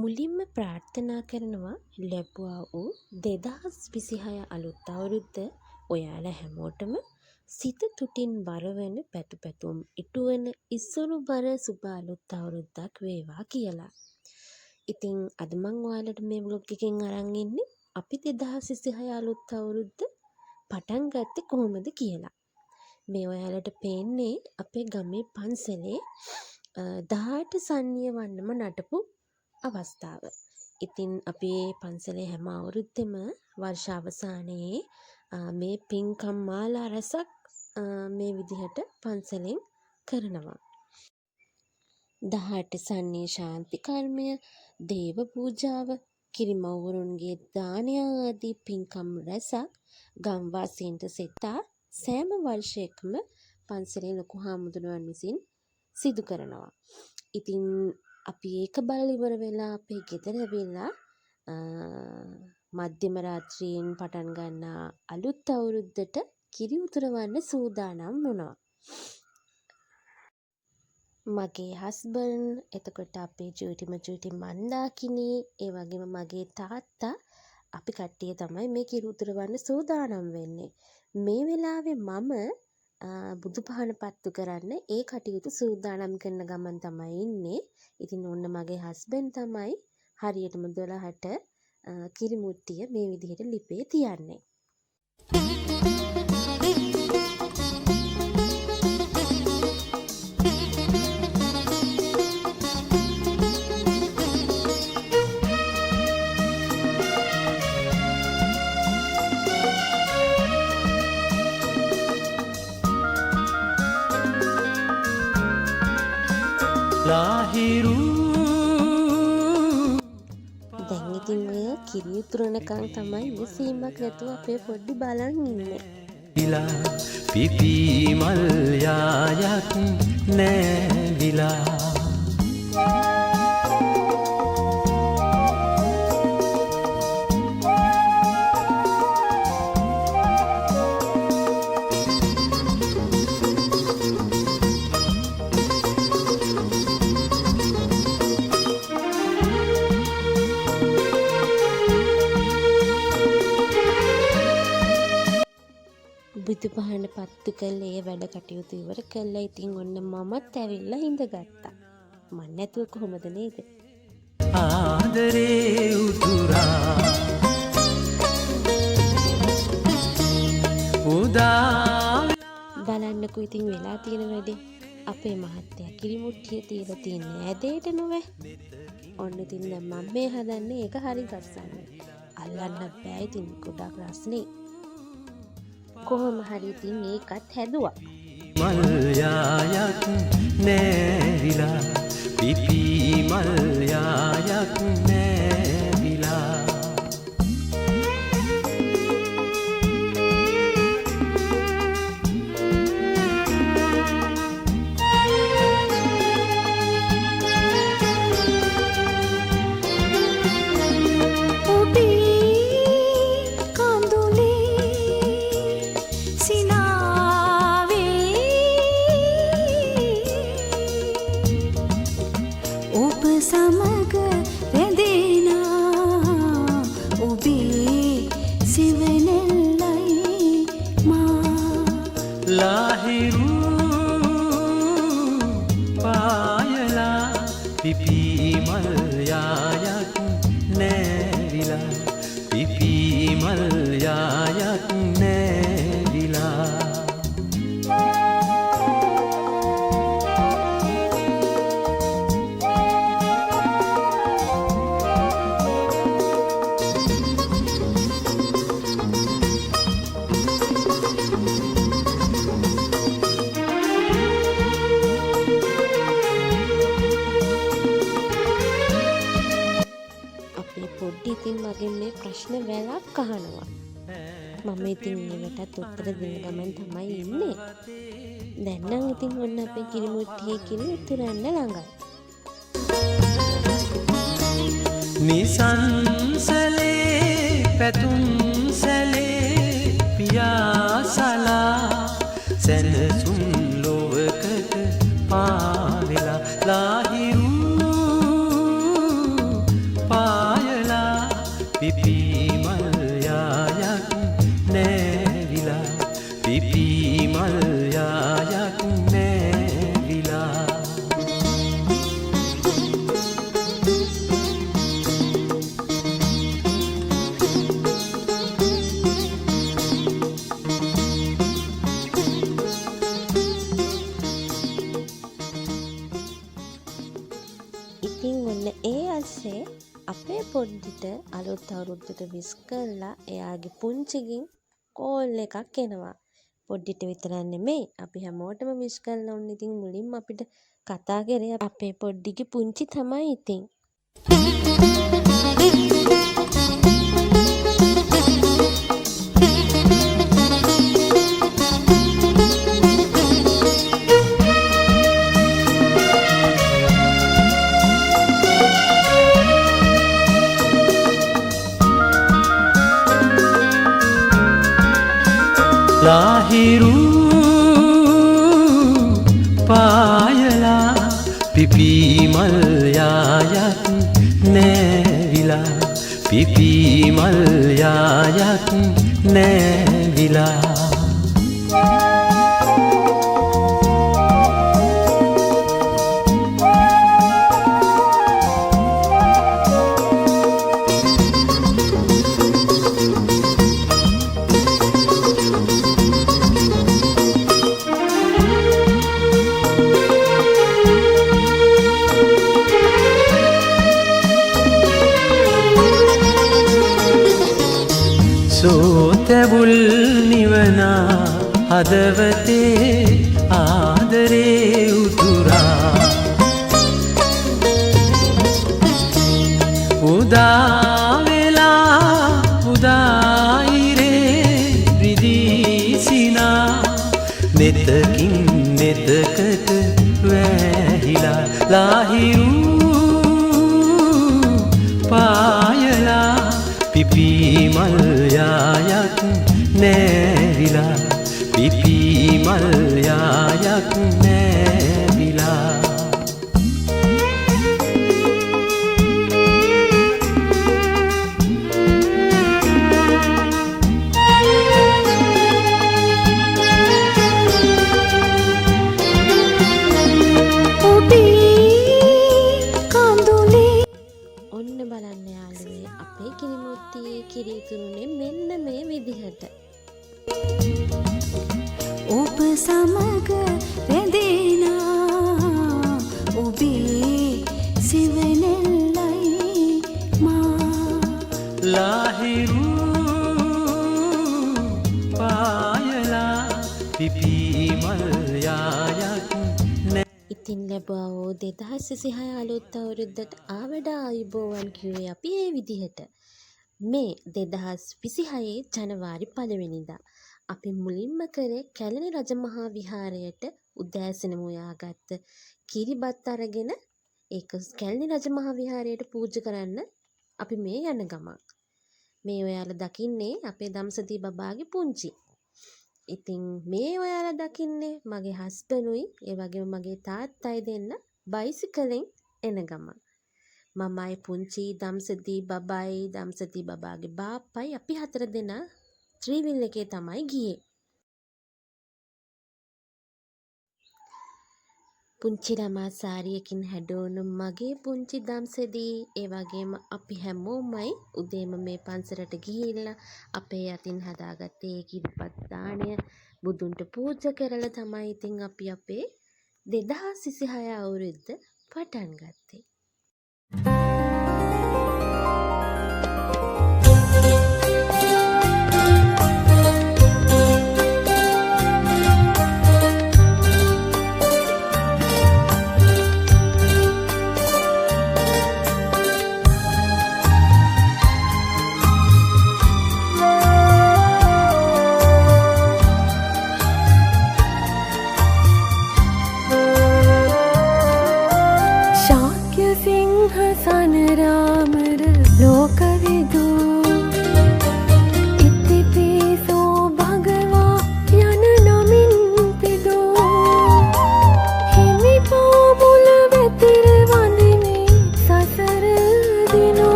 මුලින්ම ප්‍රාර්ථනා කරනවා ලැබුවා වූ 2026 අලුත් අවුරුද්ද ඔයාලා හැමෝටම සිත තුටින් බරවන පැතුම් ඉටුවන ඉස්සුරු බර සුබ අලුත් අවුරුද්දක් වේවා කියලා. ඉතින් අද මං ඔයාලට මේ ව්ලොග් එකෙන් අරන් ඉන්නේ අපි 2026 අලුත් අවුරුද්ද පටන් ගත්තේ කොහොමද කියලා. මේ ඔයාලට පේන්නේ අපේ ගමේ පන්සලේ 18 සන්නිය වන්නම නටපු අවස්ථාව. ඉතින් අපේ පන්සලේ හැම අවුරුද්දෙම වර්ෂ අවසානයේ මේ පින්කම් මාලා රැසක් මේ විදිහට පන්සලෙන් කරනවා. 18 සන්නිය ශාන්ති කර්මය, දේව පූජාව, කිරිමව්වරුන්ගේ දානය ආදී පින්කම් රැසක් ගම්වාසීන්ට සෙතා සෑම වර්ෂයකම පන්සලේ ලොකු හාමුදුරුවන් විසින් සිදු කරනවා. ඉතින් අපි ඒක බලලා ඉවර වෙලා අපේ ගෙදර ඇවිල්ලා මධ්‍යම රාත්‍රියෙන් පටන් ගන්න අලුත් අවුරුද්දට කිරි උතුරවන්න සූදානම් වුණා. මගේ හස්බන්ඩ්, එතකොට අපේ චූටි මන්දාකිණී, ඒ වගේම මගේ තාත්තා, අපි කට්ටිය තමයි මේ කිරි උතුරවන්න සූදානම් වෙන්නේ. මේ වෙලාවේ මම බුදුපහන පත්තු කරන්න ඒ කටයුතු සූදානම් කරන ගමන් තමයි ඉන්නේ. ඉතින් ඔන්න මගේ හස්බන්ඩ් තමයි හරියටම 12ට කිරි මුට්ටිය මේ විදිහට ලිපේ තියන්නේ. දැන් ඉතින් ඔය කිරි උතුරනකන් තමයි ඉවසීමක් නැතුව අපේ පොඩ්ඩි බලන් ඉන්නේ. පිපි මල් යායක් නැවිලා බුදුපහන පත්තු කළේ ඒ වැඩ කටයුතු ඉවර කළා. ඉතින් ඔන්න මමත් ඇවිල්ලා හිඳගත්තා. මන් නැතුව කොහොමද නේද? ආදරේ උතුරා උදා බලන්නකෝ ඉතින් වෙලා තියෙන වැඩේ. අපේ මහත්තයා කිරි මුට්ටිය තියලා තියන්නේ ඇදේට නොවේ. ඔන්න ඉතින් දැන් මම මේ හදන්නේ ඒක හරි ගස්සන්න. අල්ලන්න බෑ ඉතින් ගොඩක් රස්නේ. කොහොම හරි ඉතින් ඒකත් හැදුවා. මල් යායක් නැවිලා පිපි මල් යායක් නැවිලා සමග රැඳෙනා ඔබේ සිවනෙල්ලයි මා ලාහිරු පායලා පිපි මල් යායක් නැවිලා පිපි මල් යායක් නැවිලා ඉතින් මගේ මේ ප්‍රශ්න වැලක් අහනවා. මම ඉතින් මේකටත් උත්තර දෙන්න ගමන් තමයි ඉන්නේ. දැන් නම් ඉතින් ඔන්න අපේ කිරි මුට්ටියේ කිරි උතුරන්න ළඟයි. නිසංසලේ පැතුම් සැලේ පියාසලා සැනසුම් ලොවකට පාවෙලා ලාහිරු පිපිමල් යායක් නැවිලා පිපිමල් යායක් නැවිලා ඉතින් ඔන්න ඒ අස්සේ අපේ පොඩ්ඩිට අලුත් අවුරුද්දට විස් කරලා එයාගේ පුංචිගෙන් කෝල් එකක් එනවා. පොඩ්ඩිට විතරක් නෙමෙයි අපි හැමෝටම විස් කරලා ඔන්න ඉතින් මුලින්ම අපිට කතා කරේ අපේ පොඩ්ඩිගේ පුංචි තමයි ඉතින්. ලාහිරු පායලා පිපිමල් යායක් නැවිලා පිපිමල් යායක් නැවිලා සෝතැවුල් නිවනා හදවතේ ආදරේ උතුරා උදාවෙලා උදායිරේ රිදීසිනා නෙතකින් නෙතකට වැහිලා ලාහිරු පායලා පිපිමල් යායක් නැවිලා පිපිමල් යායක් නැවිලා ඔන්න බලන්න යාළුවේ අපේ කිරිමුත්තියේ කිරි ඉතුරුනේ මෙන්න මේ විදිහට. ඔබ සමග රැඳෙනා ඔබේ සිවනෙල්ලයි මා ලාහිරු පායලා පිපිමල් යායක් ඉතින් ලැබුවා 2026 අලුත් අවුරුද්දට ආවඩා ආයුබෝවන් කිව්වේ අපි ඒ විදිහට. මේ 2026 ජනවාරි 1 වෙනිදා අපි මුලින්ම කරේ කැලණි රජමහා විහාරයට උදෑසනම උයාගත්ත කිරිබත් අරගෙන ඒක කැලණි රජමහා විහාරයට පූජා කරන්න අපි මේ යන ගමන්. මේ ඔයාලා දකින්නේ අපේ දම්සති බබාගේ පුංචි. ඉතින් මේ ඔයාලා දකින්නේ මගේ හස්බන්ඩ්ුයි ඒ වගේම මගේ තාත්තයි දෙන්න බයිසිකලෙන් එන ගමන්. මමයි පුංචි දම්සති බබාගේ බාප්පයි අපි 4 දෙනා ත්‍රිවිල් එකේ තමයි ගියේ. පුංචි ළමා සාරියකින් හැඩවුණු මගේ පුංචි දම්සදී ඒ වගේම අපි හැමෝමයි උදේම මේ පන්සලට ගිහිල්ලා අපේ අතින් හදාගත්තේ කිරිපත් දාණය බුදුන්ට පූජා කරලා තමයි ඉතින් අපි අපේ 2026 අවුරුද්ද පටන් ගත්තේ.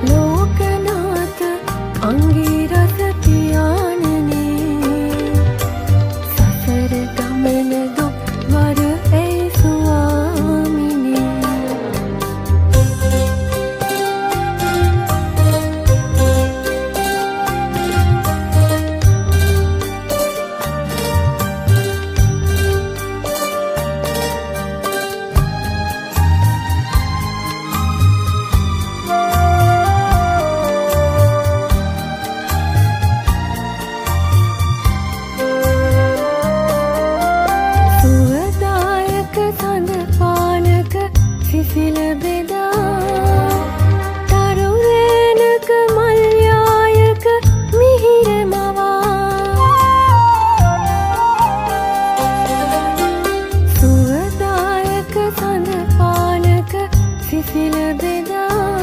लोकना බෙදා